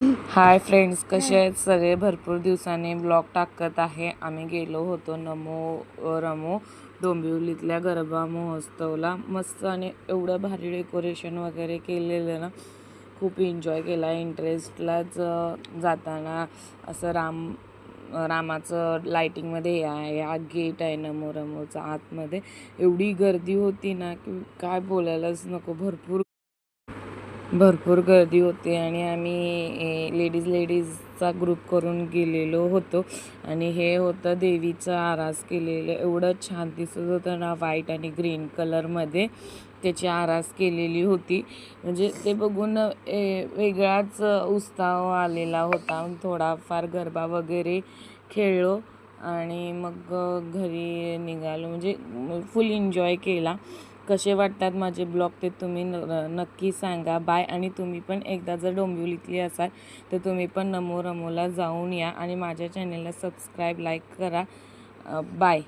Hi friends, कसे आहेत सगळे? भरपूर दिवसांनी ब्लॉग टाकत आहे. आम्ही गेलो होतो रमो डोंबिवलीतल्या गरबा महोत्सवला. मस्त आणि एवढं भारी डेकोरेशन वगैरे केलेलं ना, खूप एन्जॉय केला. इंटरेस्टलाच जाताना असं रामाचं लाईटिंगमध्ये या गेट आहे रमोचा आतमध्ये. एवढी गर्दी होती ना की काय बोलायलाच नको. भरपूर गर्दी होती आणि आम्ही लेडीजचा ग्रुप करून गेलेलो होतो. आणि हे होतं देवीचं आरास केलेलं. एवढं छान दिसत होतं ना, व्हाईट आणि ग्रीन कलरमध्ये त्याची आरास केलेली होती. म्हणजे ते बघून वेगळाच उत्साह आलेला होता. थोडाफार गरबा वगैरे खेळलो आणि मग घरी निघालो. म्हणजे फुल एन्जॉय केला. कसे वाटतात माझे ब्लॉग ते तुम्ही नक्की सांगा. बाय. आणि तुम्ही पण एकदा जर डोंबिवलीतली असाल तर तुम्ही पण रमोला जाऊन या आणि माझ्या चॅनलला सबस्क्राईब, लाईक करा. बाय.